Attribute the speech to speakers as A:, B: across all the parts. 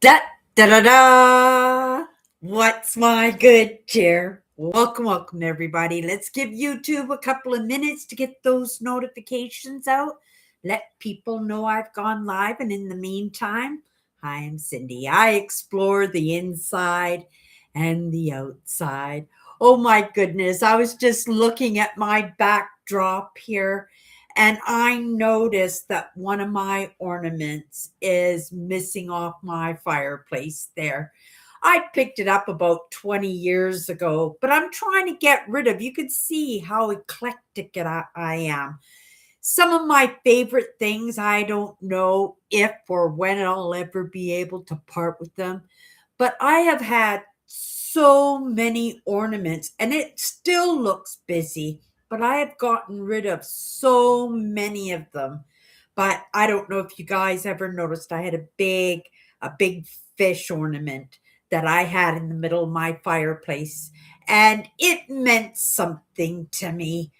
A: Da da da da! What's my good cheer? Welcome, everybody. Let's give YouTube a couple of minutes to get those notifications out. Let people know I've gone live. And in the meantime, hi, I'm Cindy. I explore the inside and the outside. Oh my goodness. I was just looking at my backdrop here and I noticed that one of my ornaments is missing off my fireplace there. I picked it up about 20 years ago, but I'm trying to get rid of. You can see how eclectic I am. Some of my favorite things, I don't know if or when I'll ever be able to part with them, but I have had so many ornaments and it still looks busy, but I have gotten rid of so many of them. But I don't know if you guys ever noticed I had a big fish ornament that I had in the middle of my fireplace and it meant something to me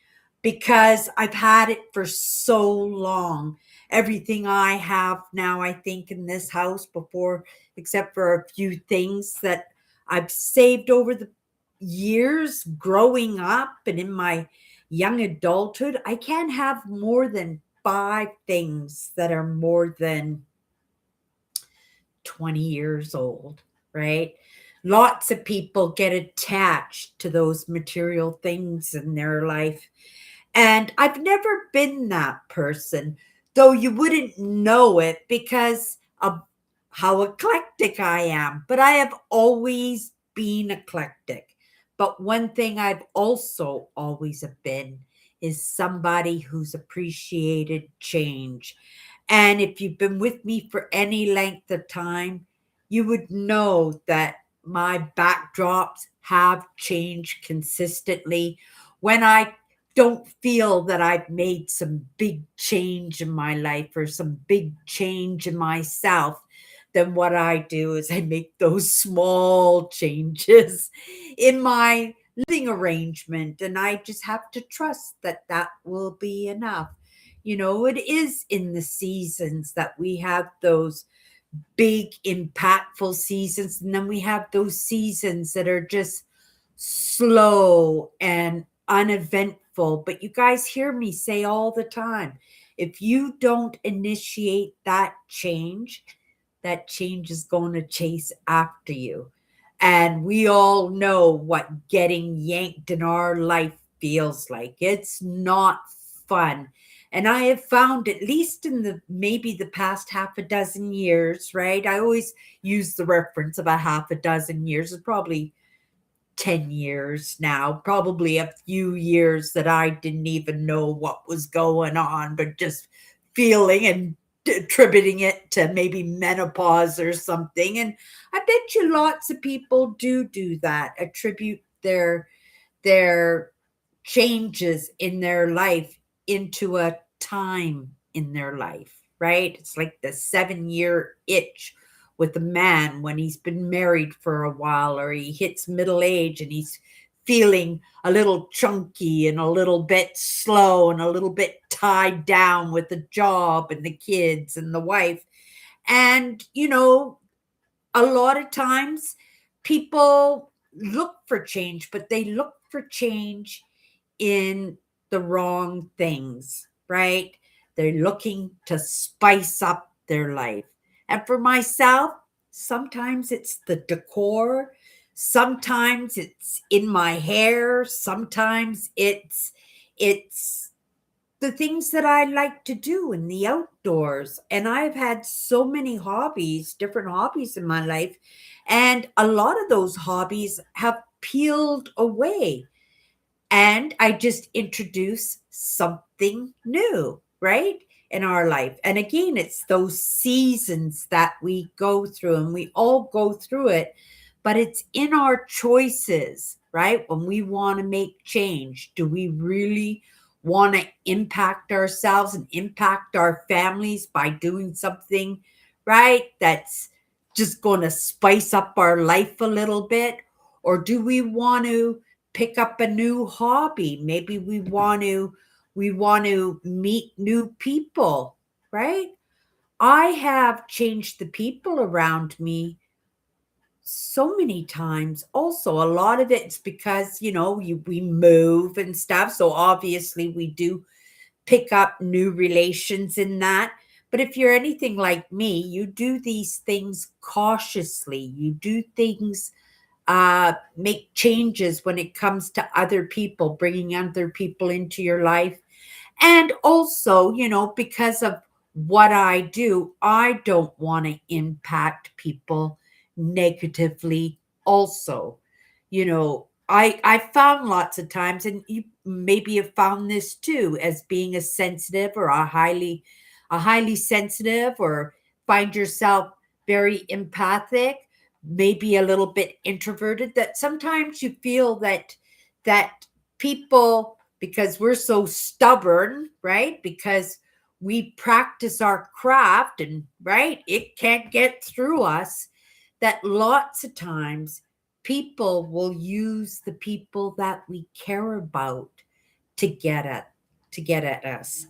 A: because I've had it for so long. Everything I have now, I think, in this house before, except for a few things that I've saved over the years growing up and in my young adulthood, I can't have more than five things that are more than 20 years old, right? Lots of people get attached to those material things in their life. And I've never been that person, though you wouldn't know it because of how eclectic I am. But I have always been eclectic. But one thing I've also always have been is somebody who's appreciated change. And if you've been with me for any length of time, you would know that my backdrops have changed consistently. When I don't feel that I've made some big change in my life or some big change in myself, then what I do is I make those small changes in my living arrangement. And I just have to trust that that will be enough. You know, it is in the seasons that we have those big, impactful seasons. And then we have those seasons that are just slow and uneventful. But you guys hear me say all the time, if you don't initiate that change is going to chase after you. And we all know what getting yanked in our life feels like. It's not fun. And I have found, at least in the maybe the past half a dozen years, right? I always use the reference of a half a dozen years. It's probably 10 years now, probably a few years that I didn't even know what was going on, but just feeling and attributing it to maybe menopause or something. And I bet you lots of people do that, attribute their changes in their life into a time in their life, right? It's like the 7 year itch with a man when he's been married for a while or he hits middle age and he's feeling a little chunky and a little bit slow and a little bit tied down with the job and the kids and the wife. And, a lot of times people look for change, but they look for change in the wrong things, right? They're looking to spice up their life. And for myself, sometimes it's the decor, sometimes it's in my hair, sometimes it's the things that I like to do in the outdoors. And I've had so many hobbies, different hobbies in my life, and a lot of those hobbies have peeled away and I just introduce something new, right? In our life. And again, it's those seasons that we go through, and we all go through it, but it's in our choices, right? When we want to make change, do we really want to impact ourselves and impact our families by doing something, right? That's just going to spice up our life a little bit? Or do we want to pick up a new hobby? Maybe we want to meet new people, right? I have changed the people around me so many times. Also, a lot of it's because, we move and stuff. So obviously we do pick up new relations in that. But if you're anything like me, you do these things cautiously. You do things, make changes when it comes to other people, bringing other people into your life. And also, because of what I do, I don't want to impact people negatively also. I found lots of times, and you maybe have found this too, as being a sensitive or a highly sensitive, or find yourself very empathic, maybe a little bit introverted, that sometimes you feel that people, because we're so stubborn, right? Because we practice our craft, and right, it can't get through us, that lots of times people will use the people that we care about to get at us.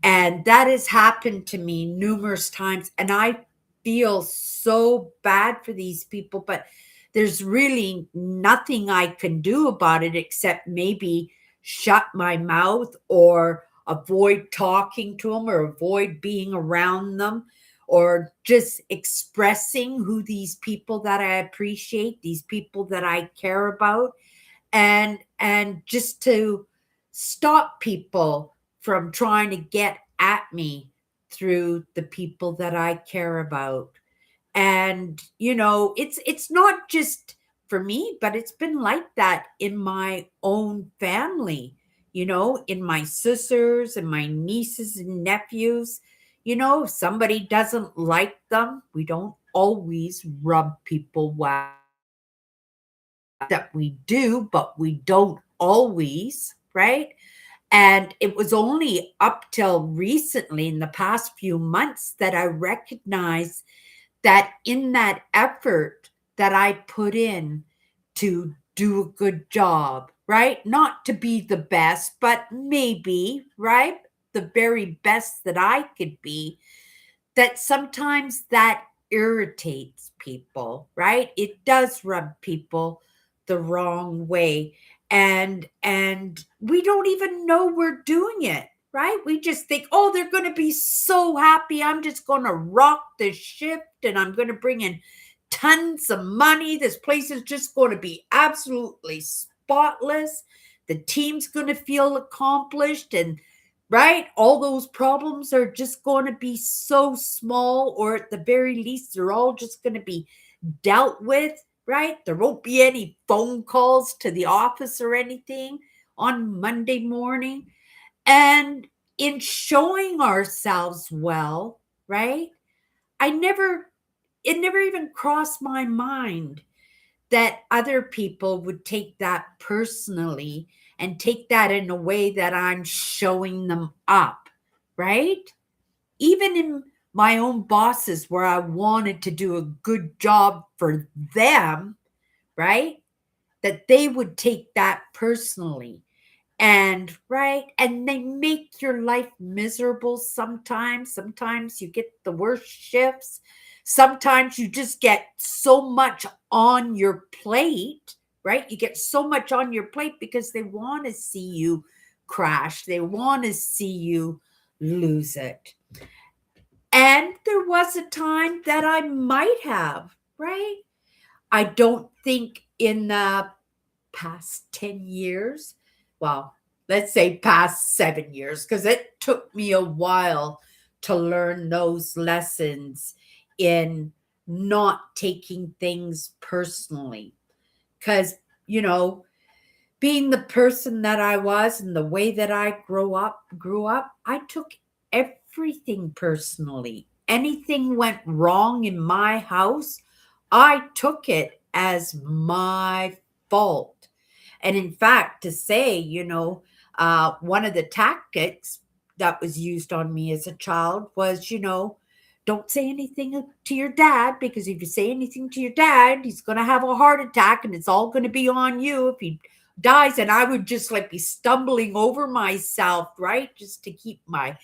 A: And that has happened to me numerous times, and I feel so bad for these people, but there's really nothing I can do about it except maybe shut my mouth, or avoid talking to them, or avoid being around them, or just expressing who these people that I appreciate, these people that I care about, and just to stop people from trying to get at me through the people that I care about. And it's not just for me, but it's been like that in my own family, in my sisters and my nieces and nephews. If somebody doesn't like them, we don't always rub people well. That we do, but we don't always, right? And it was only up till recently, in the past few months, that I recognized that in that effort that I put in to do a good job, right? Not to be the best, but maybe, right? The very best that I could be, that sometimes that irritates people, right? It does rub people the wrong way. And we don't even know we're doing it, right? We just think, oh, they're going to be so happy. I'm just going to rock the ship, and I'm going to bring in tons of money. This place is just going to be absolutely spotless. The team's going to feel accomplished, and right, all those problems are just going to be so small, or at the very least, they're all just going to be dealt with, right? There won't be any phone calls to the office or anything on Monday morning. And in showing ourselves well, right? I never, it never even crossed my mind that other people would take that personally, and take that in a way that I'm showing them up, right? Even in my own bosses, where I wanted to do a good job for them, right? That they would take that personally. And right, and they make your life miserable sometimes. Sometimes you get the worst shifts. Sometimes you just get so much on your plate, right? You get so much on your plate because they want to see you crash. They want to see you lose it. And there was a time that I might have, right? I don't think in the past 10 years, well, let's say past 7 years, because it took me a while to learn those lessons in not taking things personally. Because, you know, being the person that I was and the way that I grew up, I took everything personally. Anything went wrong in my house, I took it as my fault. And in fact, to say, one of the tactics that was used on me as a child was, don't say anything to your dad, because if you say anything to your dad, he's going to have a heart attack, and it's all going to be on you if he dies. And I would just like be stumbling over myself, right? Just to keep my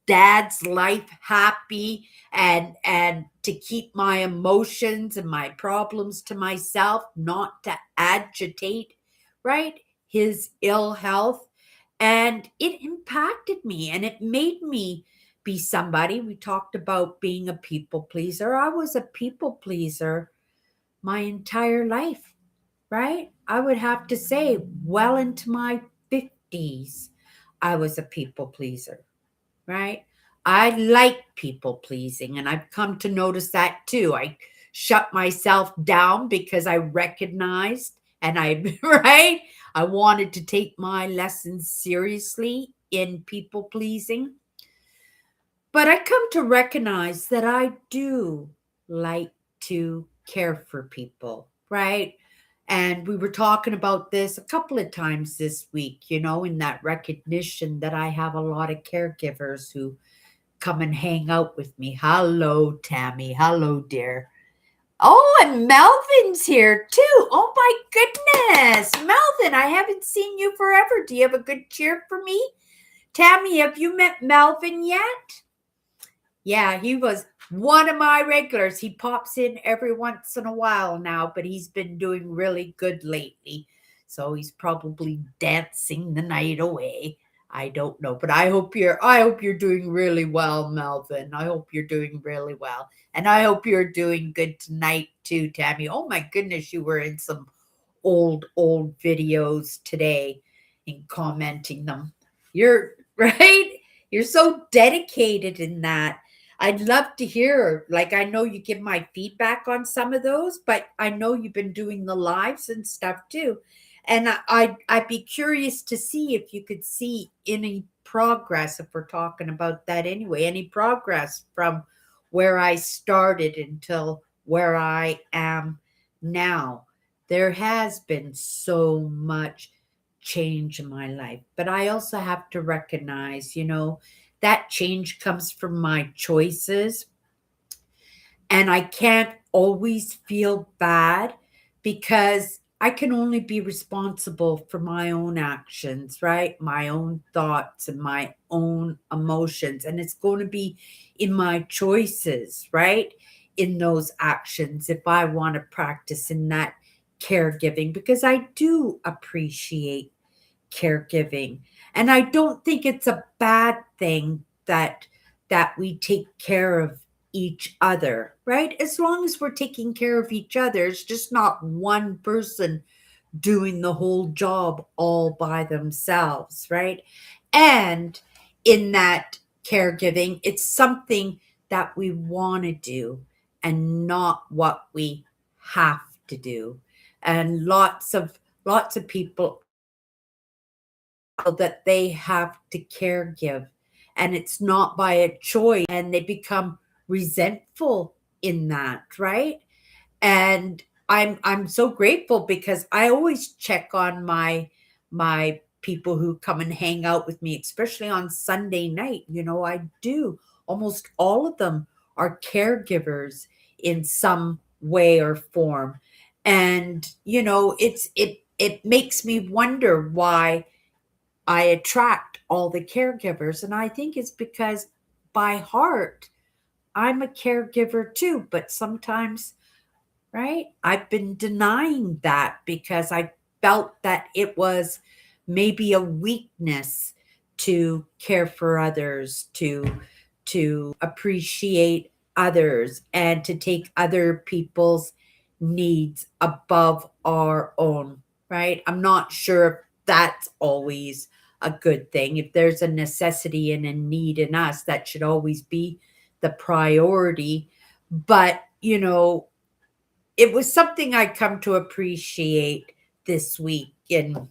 A: dad's life happy, and to keep my emotions and my problems to myself, not to agitate, right, his ill health. And it impacted me, and it made me be somebody. We talked about being a people pleaser. I was a people pleaser my entire life, right? I would have to say, well into my 50s, I was a people pleaser, right? I like people pleasing, and I've come to notice that too. I shut myself down because I recognized, and I, right? I wanted to take my lessons seriously in people pleasing. But I come to recognize that I do like to care for people, right? And we were talking about this a couple of times this week, in that recognition that I have a lot of caregivers who come and hang out with me. Hello, Tammy. Hello, dear. Oh, and Melvin's here too. Oh, my goodness. Melvin, I haven't seen you forever. Do you have a good cheer for me? Tammy, have you met Melvin yet? Yeah, he was one of my regulars. He pops in every once in a while now, but he's been doing really good lately. So he's probably dancing the night away. I don't know, but I hope you're doing really well, Melvin. I hope you're doing really well. And I hope you're doing good tonight too, Tammy. Oh my goodness, you were in some old videos today and commenting them. You're right. You're so dedicated in that. I'd love to hear, like, I know you give my feedback on some of those, but I know you've been doing the lives and stuff too. And I'd be curious to see if you could see any progress, if we're talking about that anyway, any progress from where I started until where I am now. There has been so much change in my life, but I also have to recognize, that change comes from my choices, and I can't always feel bad because I can only be responsible for my own actions, right? My own thoughts and my own emotions. And it's going to be in my choices, right? In those actions, if I want to practice in that caregiving, because I do appreciate caregiving. And I don't think it's a bad thing that we take care of each other, right? As long as we're taking care of each other, it's just not one person doing the whole job all by themselves, right? And in that caregiving, it's something that we want to do and not what we have to do. And lots of people that they have to care give, and it's not by a choice, and they become resentful in that, right? And I'm so grateful because I always check on my people who come and hang out with me, especially on Sunday night. I do. Almost all of them are caregivers in some way or form. And it makes me wonder why I attract all the caregivers. And I think it's because by heart, I'm a caregiver too. But sometimes, right, I've been denying that because I felt that it was maybe a weakness to care for others, to appreciate others, and to take other people's needs above our own, right? I'm not sure if that's always a good thing. If there's a necessity and a need in us, that should always be the priority. But, it was something I come to appreciate this week in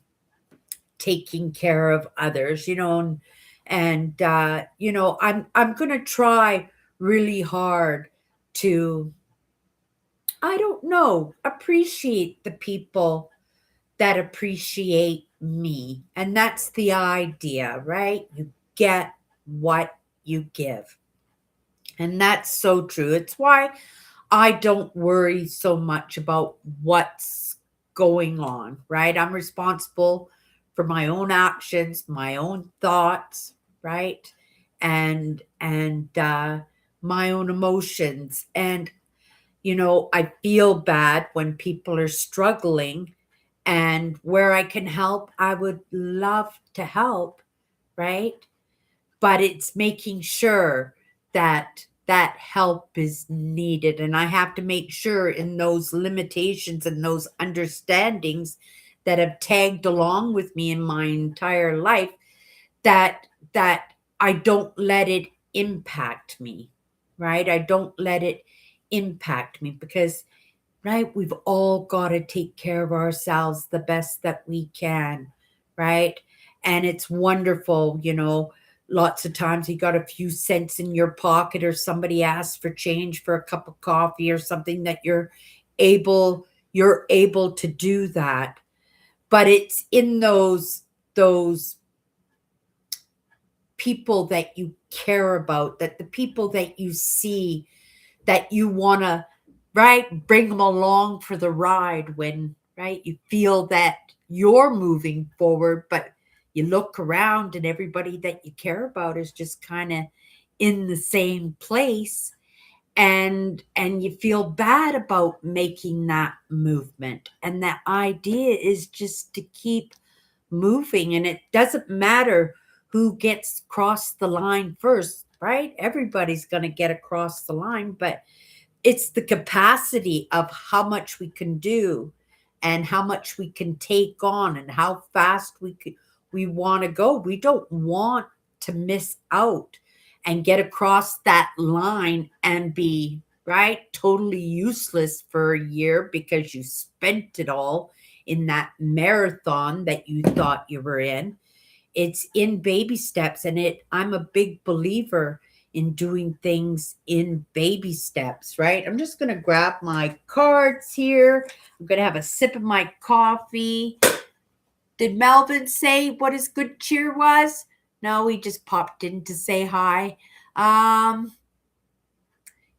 A: taking care of others, and I'm gonna try really hard to, I don't know, appreciate the people that appreciate me. And that's the idea, right? You get what you give. And that's so true. It's why I don't worry so much about what's going on, right? I'm responsible for my own actions, my own thoughts, right? and my own emotions. And I feel bad when people are struggling, and where I can help, I would love to help, right? But it's making sure that that help is needed, and I have to make sure in those limitations and those understandings that have tagged along with me in my entire life, that I don't let it impact me, right? I don't let it impact me because, right, we've all got to take care of ourselves the best that we can, right? And it's wonderful, lots of times you got a few cents in your pocket, or somebody asks for change for a cup of coffee or something, that able to do that. But it's in those people that you care about, that the people that you see, that you want to, right, bring them along for the ride when, right, you feel that you're moving forward, but you look around and everybody that you care about is just kind of in the same place, and you feel bad about making that movement. And that idea is just to keep moving, and it doesn't matter who gets across the line first, right? Everybody's going to get across the line, but it's the capacity of how much we can do and how much we can take on and how fast we want to go. We don't want to miss out and get across that line and be, right, totally useless for a year because you spent it all in that marathon that you thought you were in. It's in baby steps, and I'm a big believer in doing things in baby steps, right? I'm just going to grab my cards here. I'm going to have a sip of my coffee. Did Melvin say what his good cheer was? No, he just popped in to say hi. um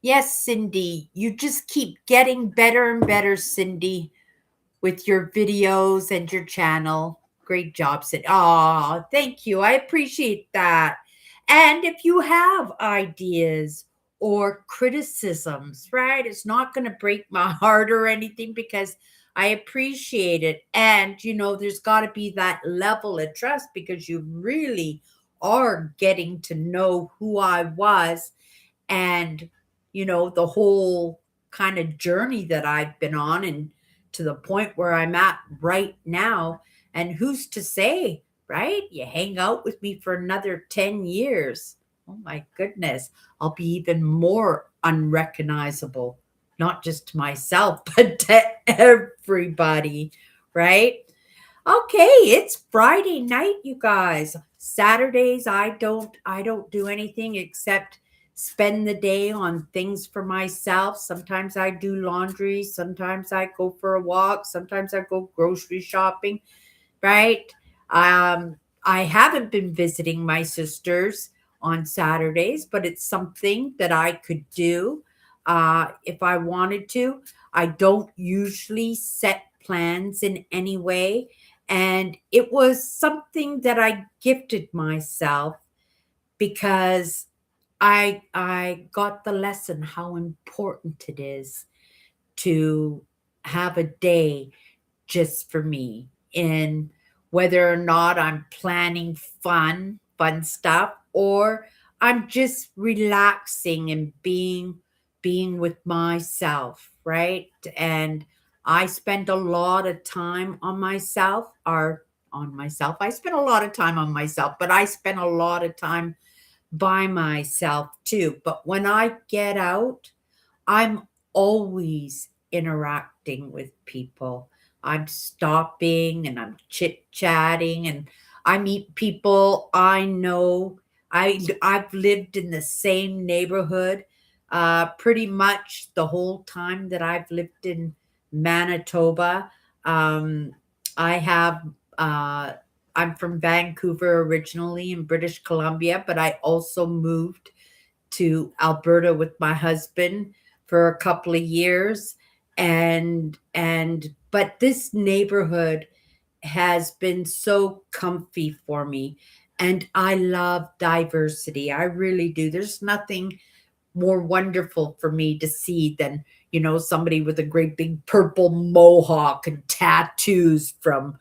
A: yes, Cindy, you just keep getting better and better, Cindy, with your videos and your channel. Great job, Sid. Oh, thank you. I appreciate that. And if you have ideas or criticisms, right, it's not going to break my heart or anything, because I appreciate it. And, there's got to be that level of trust, because you really are getting to know who I was, and the whole kind of journey that I've been on, and to the point where I'm at right now. And who's to say, right, you hang out with me for another 10 years, oh my goodness, I'll be even more unrecognizable, not just to myself but to everybody, right? Okay, it's Friday night, you guys. Saturdays I don't do anything except spend the day on things for myself. Sometimes I do laundry, sometimes I go for a walk, sometimes I go grocery shopping, right? I haven't been visiting my sisters on Saturdays, but it's something that I could do if I wanted to. I don't usually set plans in any way, and it was something that I gifted myself, because I got the lesson how important it is to have a day just for me, in whether or not I'm planning fun stuff, or I'm just relaxing and being with myself, right? And I spend a lot of time on myself, or on myself. I spend a lot of time on myself, but I spend a lot of time by myself too. But when I get out, I'm always interacting with people. I'm stopping and I'm chit chatting, and I meet people I know. I've lived in the same neighborhood pretty much the whole time that I've lived in Manitoba. Um, I have uh, I'm from Vancouver originally, in British Columbia, but I also moved to Alberta with my husband for a couple of years. And but this neighborhood has been so comfy for me. And I love diversity. I really do. There's nothing more wonderful for me to see than, somebody with a great big purple mohawk and tattoos from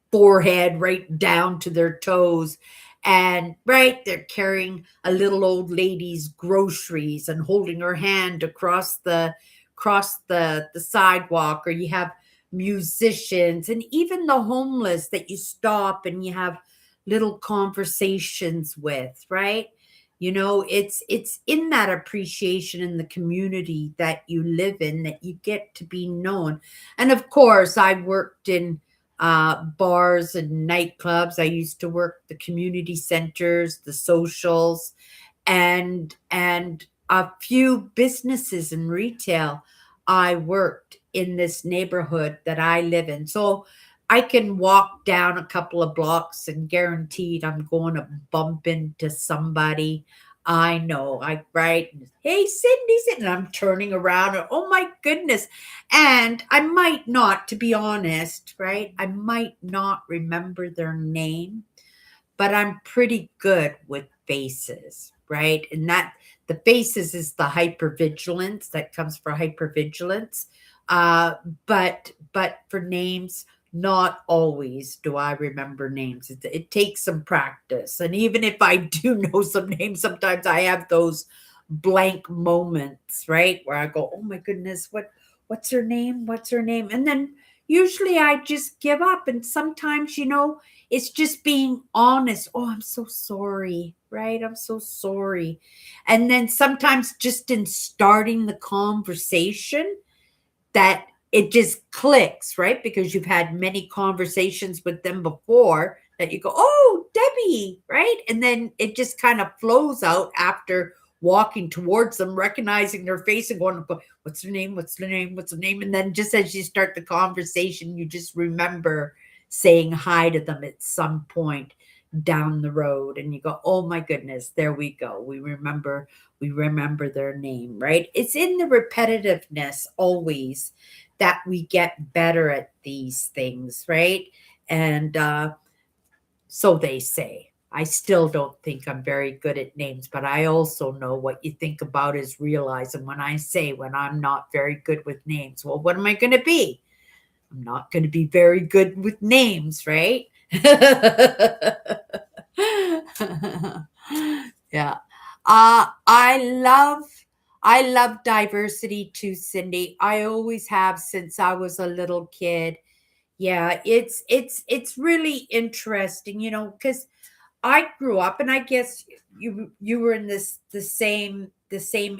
A: forehead right down to their toes. And right, they're carrying a little old lady's groceries and holding her hand across the sidewalk. Or you have musicians and even the homeless that you stop and you have little conversations with, right? It's in that appreciation in the community that you live in that you get to be known. And of course, I worked in bars and nightclubs. I used to work the community centers, the socials, and a few businesses in retail. I worked in this neighborhood that I live in. So I can walk down a couple of blocks and guaranteed I'm going to bump into somebody I know. I right, hey Cindy, Cindy, and I'm turning around and oh my goodness. And I might not, to be honest, right? I might not remember their name, but I'm pretty good with faces, right? And that the faces is the hypervigilance that comes for hypervigilance. Uh, but for names, not always do I remember names. It takes some practice, and even if I do know some names, sometimes I have those blank moments, right, where I go, "Oh my goodness, what's her name? What's her name?" And then usually I just give up, and sometimes it's just being honest. Oh, I'm so sorry, right? I'm so sorry. And then sometimes just in starting the conversation, that it just clicks, right? Because you've had many conversations with them before that you go, oh, Debbie, right? And then it just kind of flows out after walking towards them, recognizing their face and going, what's their name? What's their name? What's their name? And then just as you start the conversation, you just remember saying hi to them at some point down the road and you go, oh my goodness, there we go. We remember their name, right? It's in the repetitiveness always that we get better at these things, right? And so they say. I still don't think I'm very good at names, but I also know what you think about is realize. And when I say when I'm not very good with names, well, what am I going to be? I'm not going to be very good with names, right? Yeah. I love diversity too, Cindy. I always have since I was a little kid. Yeah, it's really interesting, because I grew up, and I guess you were in the same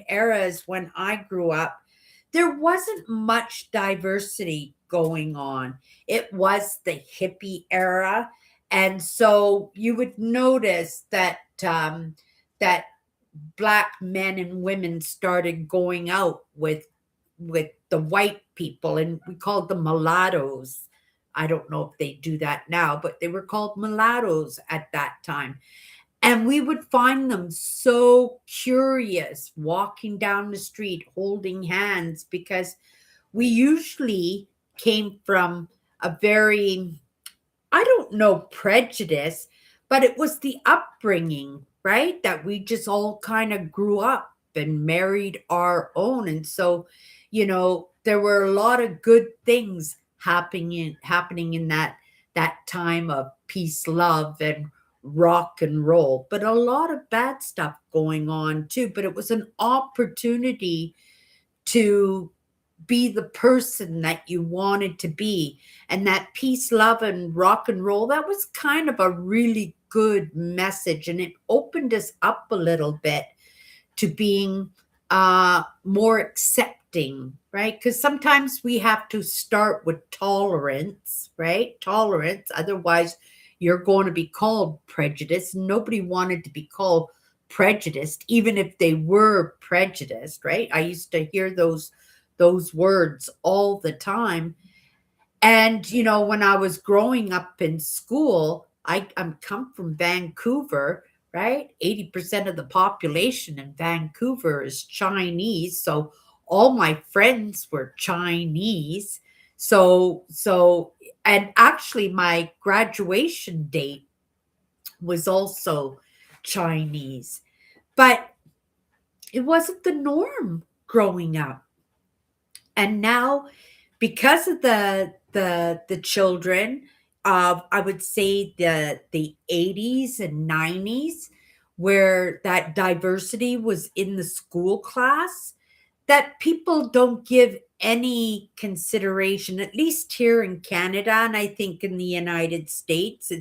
A: era as when I grew up. There wasn't much diversity going on. It was the hippie era, and so you would notice that black men and women started going out with the white people, and we called them mulattoes. I don't know if they do that now, but they were called mulattoes at that time. And we would find them so curious walking down the street holding hands because we usually came from a very, I don't know, prejudice, but it was the upbringing, right? That we just all kind of grew up and married our own. And so, there were a lot of good things happening in that time of peace, love, and rock and roll, but a lot of bad stuff going on too. But it was an opportunity to be the person that you wanted to be. And that peace, love, and rock and roll, that was kind of a really good message. And it opened us up a little bit to being more accepting, right? Because sometimes we have to start with tolerance, right? Tolerance. Otherwise, you're going to be called prejudiced. Nobody wanted to be called prejudiced, even if they were prejudiced, right? I used to hear those words all the time. And when I was growing up in school, I'm come from Vancouver, right? 80% of the population in Vancouver is Chinese, so all my friends were Chinese. So and actually my graduation date was also Chinese. But it wasn't the norm growing up. And now, because of the children of, I would say, the 80s and 90s, where that diversity was in the school class, that people don't give any consideration, at least here in Canada, and I think in the United States,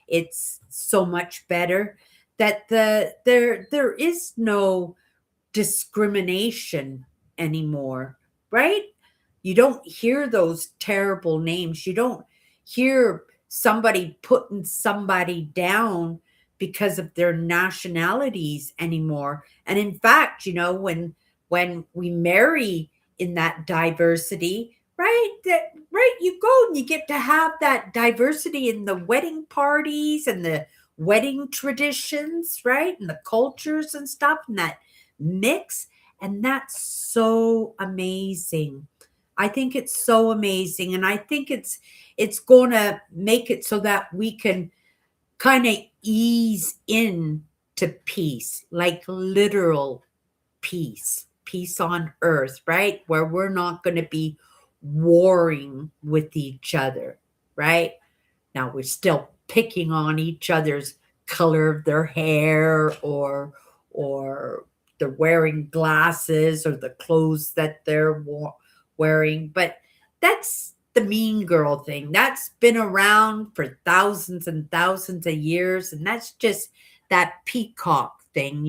A: it's so much better, that there is no discrimination anymore, right? You don't hear those terrible names. You don't hear somebody putting somebody down because of their nationalities anymore. And in fact, when we marry in that diversity, right? Right, you go and you get to have that diversity in the wedding parties and the wedding traditions, right? And the cultures and stuff, and that mix. And that's so amazing. I think it's so amazing. And I think it's going to make it so that we can kind of ease in to peace, like literal peace, peace on earth, right? Where we're not going to be warring with each other, right? Now we're still picking on each other's color of their hair, or they're wearing glasses, or the clothes that they're wearing, but that's the mean girl thing. That's been around for thousands and thousands of years, and that's just that peacock thing,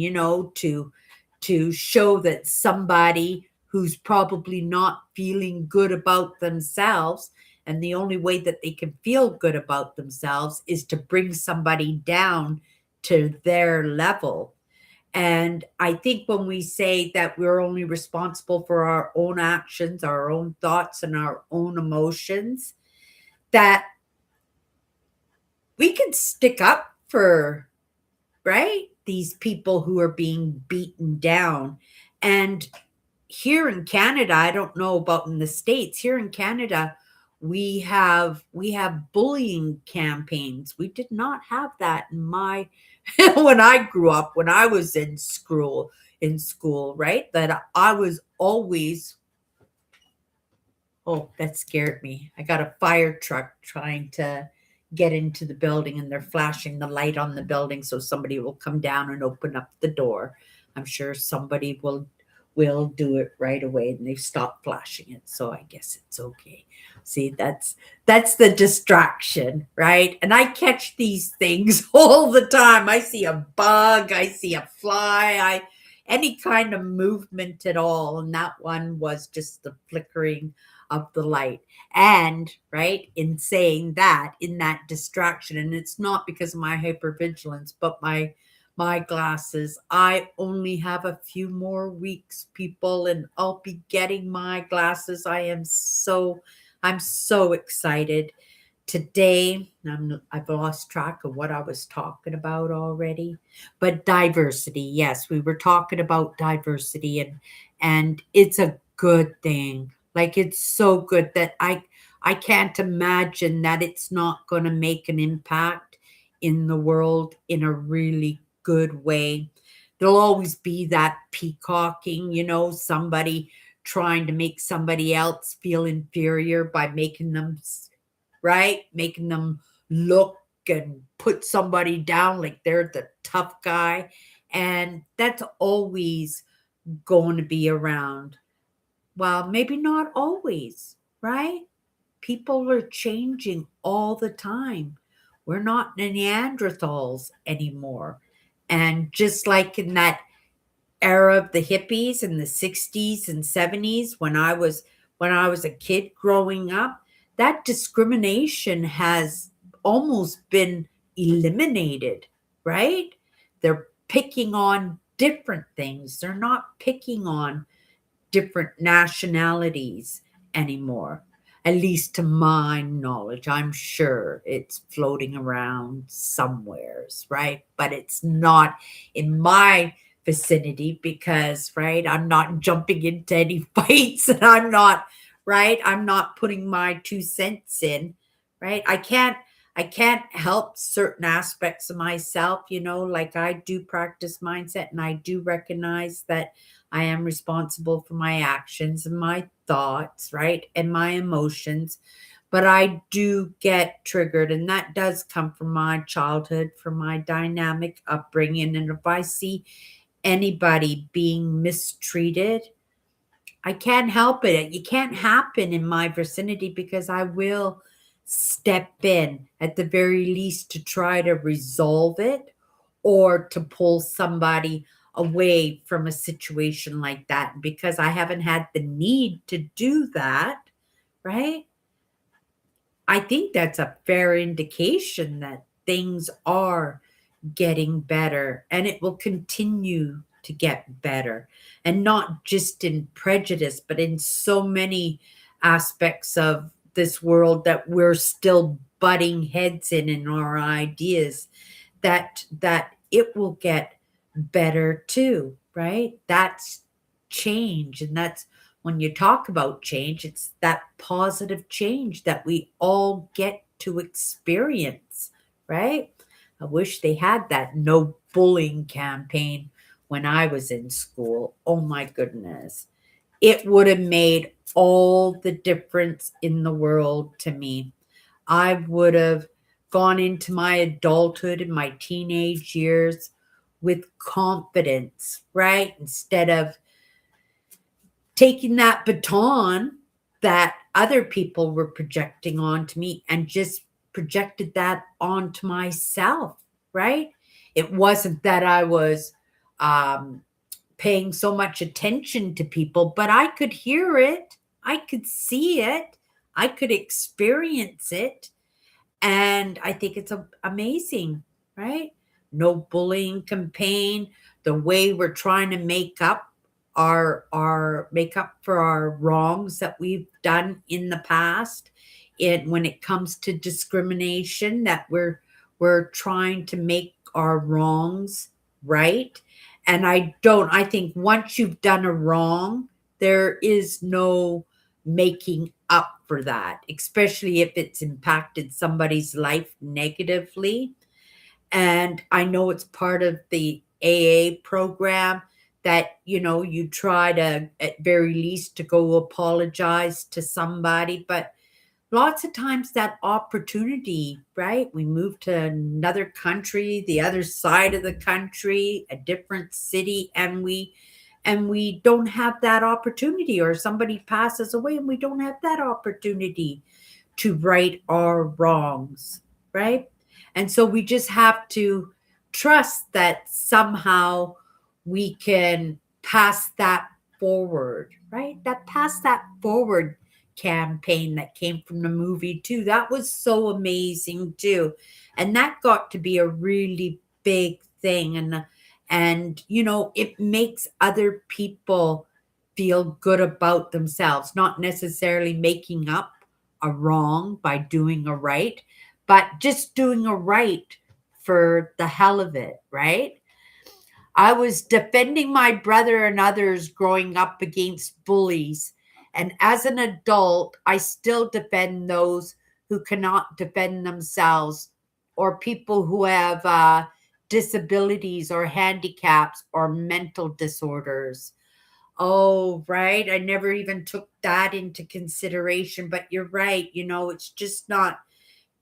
A: to show that somebody who's probably not feeling good about themselves, and the only way that they can feel good about themselves is to bring somebody down to their level. And I think when we say that we're only responsible for our own actions, our own thoughts, and our own emotions, that we can stick up for, right, these people who are being beaten down. And here in Canada, I don't know about in the States, here in Canada, we have bullying campaigns. We did not have that in my when I grew up, when I was in school, right? That I was always, oh, that scared me. I got a fire truck trying to get into the building, and they're flashing the light on the building so somebody will come down and open up the door. I'm sure somebody will do it right away, and they've stopped flashing it. So I guess it's okay. See, that's the distraction, right? And I catch these things all the time. I see a bug, I see a fly, I any kind of movement at all. And that one was just the flickering of the light. And right, in saying that, in that distraction, and it's not because of my hypervigilance, but my glasses. I only have a few more weeks, people, and I'll be getting my glasses. I'm so excited. Today, I've lost track of what I was talking about already. But diversity, yes, we were talking about diversity, and it's a good thing. Like, it's so good that I can't imagine that it's not going to make an impact in the world in a really good way. There'll always be that peacocking, somebody trying to make somebody else feel inferior by making them, right? Making them look and put somebody down like they're the tough guy. And that's always going to be around. Well, maybe not always, right? People are changing all the time. We're not Neanderthals anymore. And just like in that era of the hippies in the 60s and 70s, when I was a kid growing up, that discrimination has almost been eliminated, right? They're picking on different things. They're not picking on different nationalities anymore. At least to my knowledge, I'm sure it's floating around somewheres, right? But it's not in my vicinity because, right, I'm not jumping into any fights, and I'm not, right, I'm not putting my 2 cents in, right? I can't help certain aspects of myself, like I do practice mindset and I do recognize that I am responsible for my actions and my thoughts, right? And my emotions. But I do get triggered, and that does come from my childhood, from my dynamic upbringing. And if I see anybody being mistreated, I can't help it. It can't happen in my vicinity because I will step in at the very least to try to resolve it or to pull somebody away from a situation like that. Because I haven't had the need to do that, right? I think that's a fair indication that things are getting better and it will continue to get better, and not just in prejudice but in so many aspects of this world that we're still butting heads in our ideas, that it will get better too, right? That's change. And that's, when you talk about change, it's that positive change that we all get to experience, right? I wish they had that no bullying campaign when I was in school. Oh my goodness. It would have made all the difference in the world to me. I would have gone into my adulthood and my teenage years with confidence, right? Instead of taking that baton that other people were projecting onto me and just projected that onto myself, right? It wasn't that I was um, paying so much attention to people, but I could hear it, I could see it, I could experience it. And I think it's amazing, right? No bullying campaign, the way we're trying to make up for our wrongs that we've done in the past. And when it comes to discrimination, that we're trying to make our wrongs right. And I think once you've done a wrong, there is no making up for that, especially if it's impacted somebody's life negatively. And I know it's part of the AA program that, you try to, at very least, to go apologize to somebody. But lots of times that opportunity, right? We move to another country, the other side of the country, a different city, and we don't have that opportunity, or somebody passes away and we don't have that opportunity to right our wrongs, right? And so we just have to trust that somehow we can pass that forward, right? That pass that forward campaign that came from the movie too. That was so amazing too. And that got to be a really big thing. And it makes other people feel good about themselves, not necessarily making up a wrong by doing a right, but just doing a right for the hell of it, right? I was defending my brother and others growing up against bullies. And as an adult, I still defend those who cannot defend themselves, or people who have disabilities or handicaps or mental disorders. Oh, right. I never even took that into consideration, but you're right. It's just not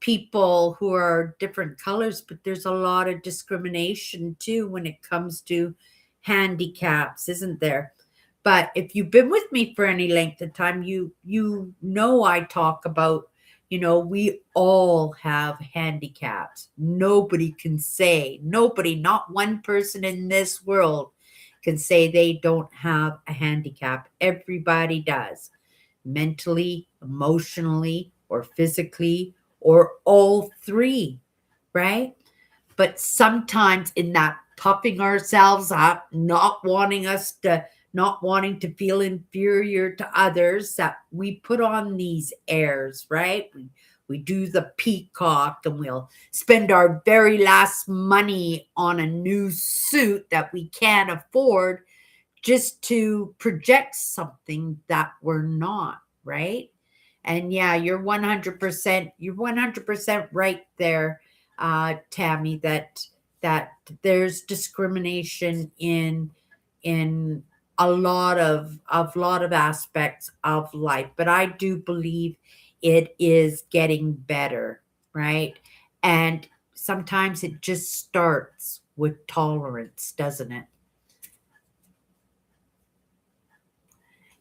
A: people who are different colors, but there's a lot of discrimination too when it comes to handicaps, isn't there? But if you've been with me for any length of time, you know I talk about, we all have handicaps. Nobody can say, nobody, not one person in this world can say they don't have a handicap. Everybody does, mentally, emotionally, or physically, or all three, right? But sometimes in that puffing ourselves up, not wanting to feel inferior to others, that we put on these airs, right? We do the peacock, and we'll spend our very last money on a new suit that we can't afford just to project something that we're not, right? And yeah, you're 100% right there, Tammy, that there's discrimination in a lot of aspects of life, but I do believe it is getting better, right? And sometimes it just starts with tolerance, doesn't it?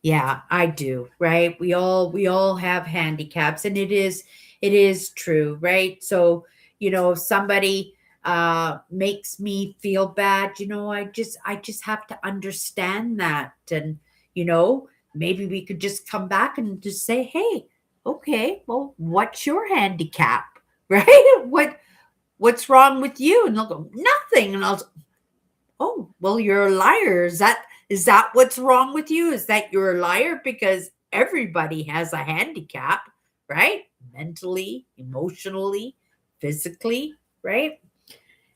A: Yeah, I do, right? We all have handicaps, and it is true, right? So, if somebody makes me feel bad, I just have to understand that. And you know, maybe we could just come back and just say, "Hey, okay, well, what's your handicap?" Right? What's wrong with you? And they'll go, "Nothing." And I'll, "Oh, well, you're a liar. Is that what's wrong with you? Is that you're a liar? Because everybody has a handicap, right? Mentally, emotionally, physically, right?"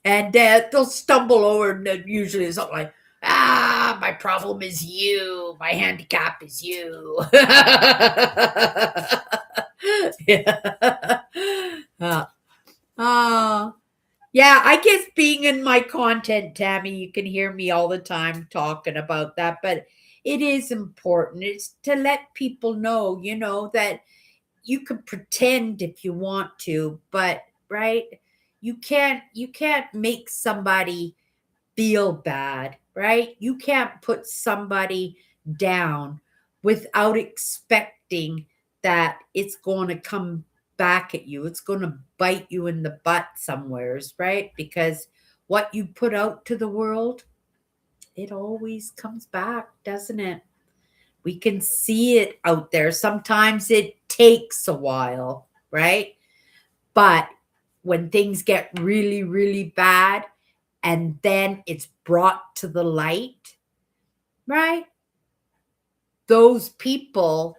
A: And they'll stumble over, and then usually it's something like, my problem is you. My handicap is you." Yeah. Uh, oh, yeah, I guess being in my content, Tammy, you can hear me all the time talking about that, but it is important. It's to let people know, that you can pretend if you want to, but right? You can't make somebody feel bad, right? You can't put somebody down without expecting that it's going to come back at you. It's going to bite you in the butt somewheres, right? Because what you put out to the world, it always comes back, doesn't it? We can see it out there. Sometimes it takes a while, right? But when things get really, really bad, and then it's brought to the light, right? Those people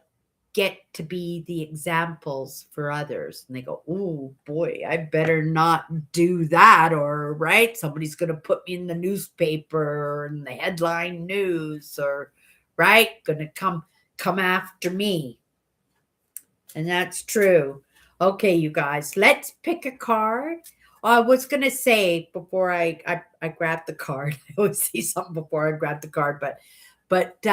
A: get to be the examples for others. And they go, "Oh boy, I better not do that." Or, right, somebody's going to put me in the newspaper and the headline news, or, right, going to come after me. And that's true. Okay, you guys, let's pick a card. I was gonna say before I grab the card. I always say something before I grab the card, but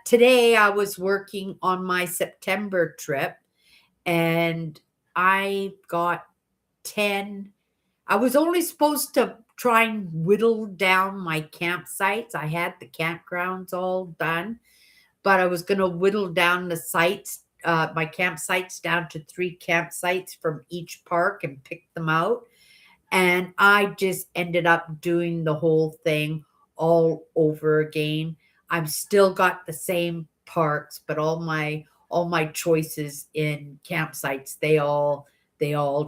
A: today I was working on my September trip, and I got 10. I was only supposed to try and whittle down my campsites. I had the campgrounds all done, but I was going to whittle down the sites, my campsites down to 3 campsites from each park and pick them out. And I just ended up doing the whole thing all over again. I've still got the same parks, but all my choices in campsites, they all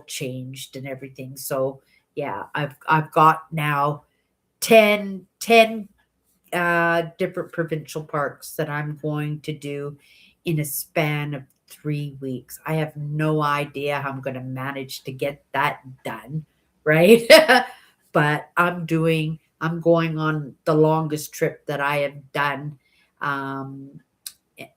A: changed and everything. So yeah, I've got now 10 different provincial parks that I'm going to do in a span of 3 weeks. I have no idea how I'm going to manage to get that done, right? But I'm going on the longest trip that I have done, um,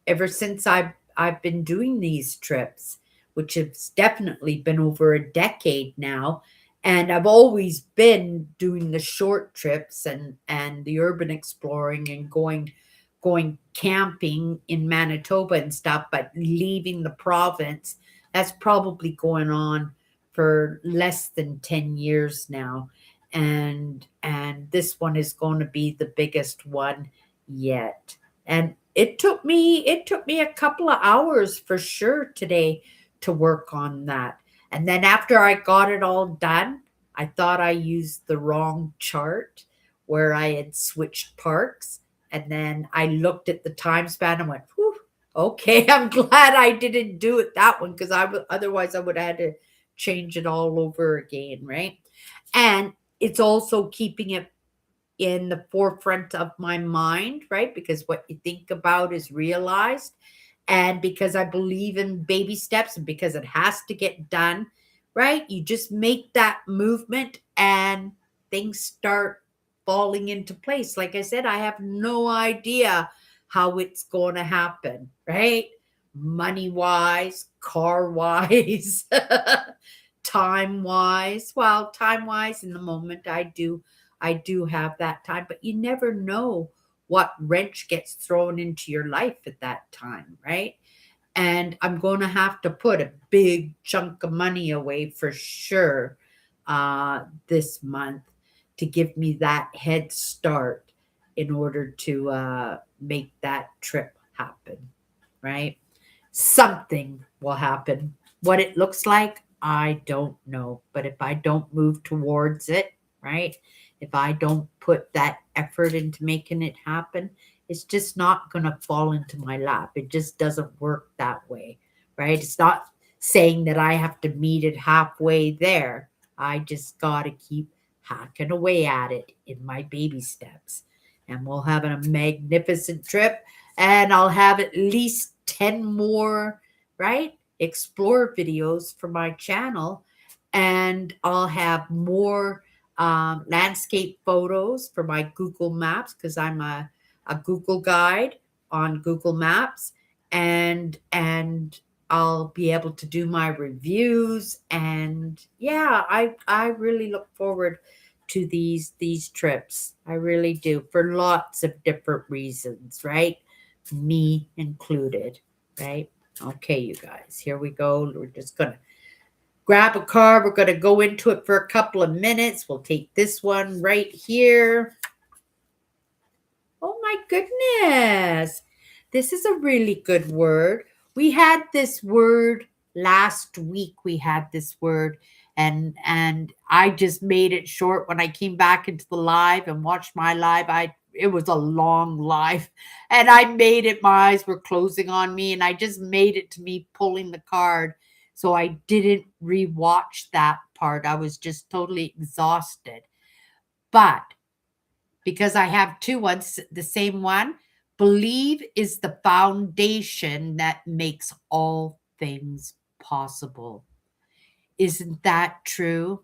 A: ever since I've been doing these trips, which has definitely been over a decade now. And I've always been doing the short trips and the urban exploring and going camping in Manitoba and stuff, but leaving the province, that's probably going on for less than 10 years now. And this one is going to be the biggest one yet. And it took me a couple of hours for sure today to work on that. And then after I got it all done, I thought I used the wrong chart where I had switched parks. And then I looked at the time span and went, "Whew, okay, I'm glad I didn't do it that one, because otherwise I would have had to change it all over again, right?" And it's also keeping it in the forefront of my mind, right? Because what you think about is realized. And because I believe in baby steps, and because it has to get done, right? You just make that movement and things start falling into place. Like I said, I have no idea how it's going to happen, right? money wise, car wise, time wise. Well, time wise in the moment I do have that time, but you never know what wrench gets thrown into your life at that time, right? And I'm going to have to put a big chunk of money away for sure this month to give me that head start in order to make that trip happen, right? Something will happen. What it looks like, I don't know. But if I don't move towards it, right? If I don't put that effort into making it happen, it's just not going to fall into my lap. It just doesn't work that way, right? It's not saying that I have to meet it halfway there. I just got to keep hacking away at it in my baby steps. And we'll have a magnificent trip, and I'll have at least 10 more, right? Explore videos for my channel, and I'll have more landscape photos for my Google Maps because I'm a Google guide on Google Maps, and I'll be able to do my reviews. And yeah, I really look forward to these trips. I really do, for lots of different reasons, right? Me included, right? Okay, you guys, here we go. We're just gonna grab a car. We're gonna go into it for a couple of minutes. We'll take this one right here. Oh my goodness. This is a really good word. We had this word last week. We had this word, and I just made it short when I came back into the live and watched my live. It was a long live, and I made it. My eyes were closing on me, and I just made it to me pulling the card. So I didn't rewatch that part. I was just totally exhausted. But because I have two ones, the same one. Believe is the foundation that makes all things possible. Isn't that true?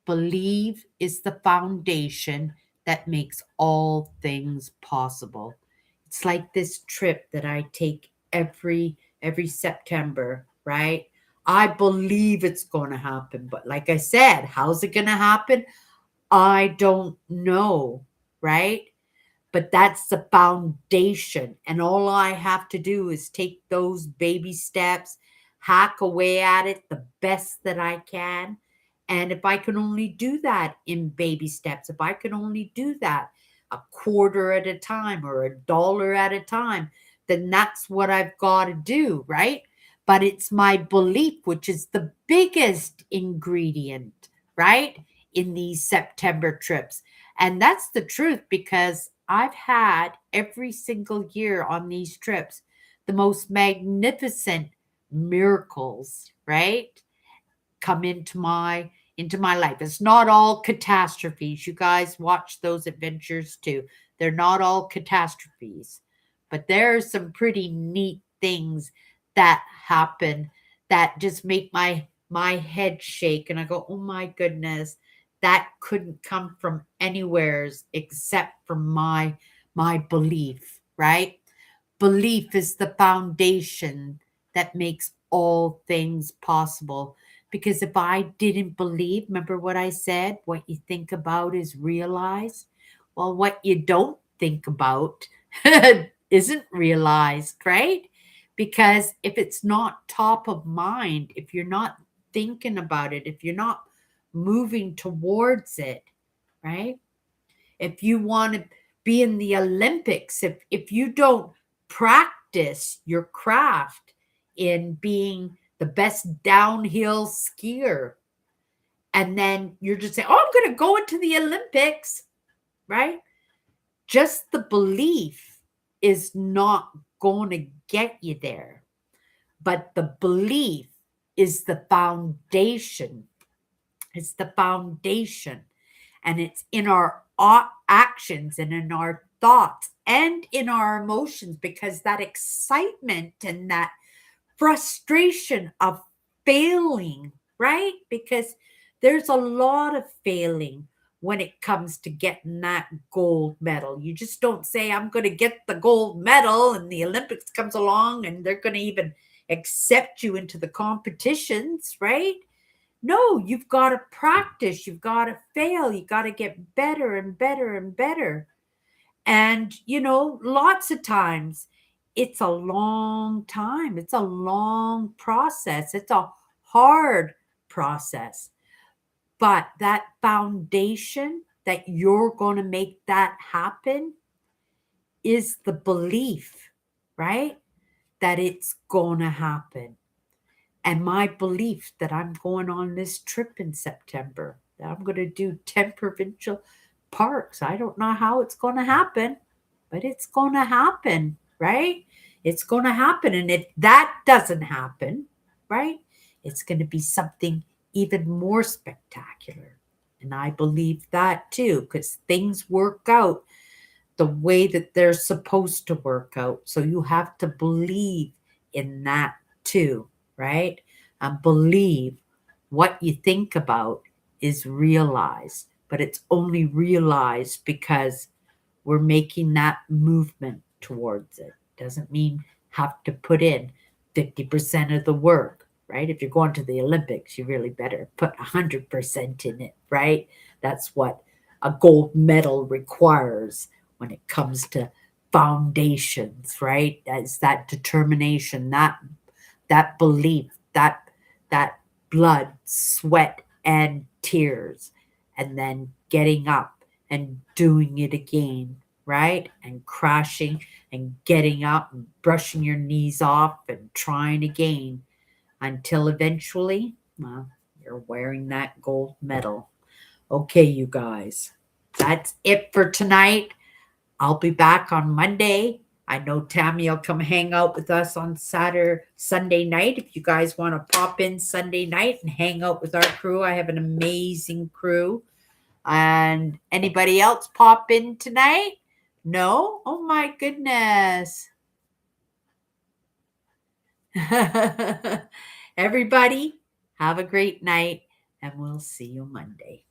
A: Believe is the foundation that makes all things possible. It's like this trip that I take every September, right? I believe it's going to happen, but like I said, how's it going to happen? I don't know, right? But that's the foundation. And all I have to do is take those baby steps, hack away at it the best that I can. And if I can only do that in baby steps, if I can only do that a quarter at a time or a dollar at a time, then that's what I've got to do, right? But it's my belief, which is the biggest ingredient, right? In these September trips. And that's the truth, because I've had every single year on these trips the most magnificent miracles, right? Come into my life. It's not all catastrophes. You guys watch those adventures too. They're not all catastrophes, but there are some pretty neat things that happen that just make my head shake, and I go, "Oh my goodness, that couldn't come from anywheres except from my belief," right? Belief is the foundation that makes all things possible. Because if I didn't believe, remember what I said? What you think about is realized. Well, what you don't think about isn't realized, right? Because if it's not top of mind, if you're not thinking about it, if you're not moving towards it, right? If you want to be in the Olympics, if you don't practice your craft in being the best downhill skier, and then you're just saying, "Oh, I'm going to go into the Olympics," right? Just the belief is not going to get you there, but the belief is the foundation. It's the foundation, and it's in our actions and in our thoughts and in our emotions, because that excitement and that frustration of failing, right? Because there's a lot of failing when it comes to getting that gold medal. You just don't say, "I'm going to get the gold medal," and the Olympics comes along and they're going to even accept you into the competitions, right? No, you've got to practice. You've got to fail. You got to get better and better and better. And, lots of times it's a long time. It's a long process. It's a hard process. But that foundation that you're going to make that happen is the belief, right? That it's going to happen. And my belief that I'm going on this trip in September, that I'm going to do 10 provincial parks. I don't know how it's going to happen, but it's going to happen, right? It's going to happen. And if that doesn't happen, right, it's going to be something even more spectacular. And I believe that too, because things work out the way that they're supposed to work out. So you have to believe in that too, right? And believe what you think about is realized, but it's only realized because we're making that movement towards it. Doesn't mean have to put in 50% of the work, right? If you're going to the Olympics, you really better put 100% in it, right? That's what a gold medal requires when it comes to foundations, right? That's that determination, that belief, that blood, sweat, and tears, and then getting up and doing it again, right? And crashing and getting up and brushing your knees off and trying again until eventually, well, you're wearing that gold medal. Okay, you guys, that's it for tonight. I'll be back on Monday. I know Tammy will come hang out with us on Sunday night. If you guys want to pop in Sunday night and hang out with our crew, I have an amazing crew. And anybody else pop in tonight? No? Oh my goodness. Everybody, have a great night, and we'll see you Monday.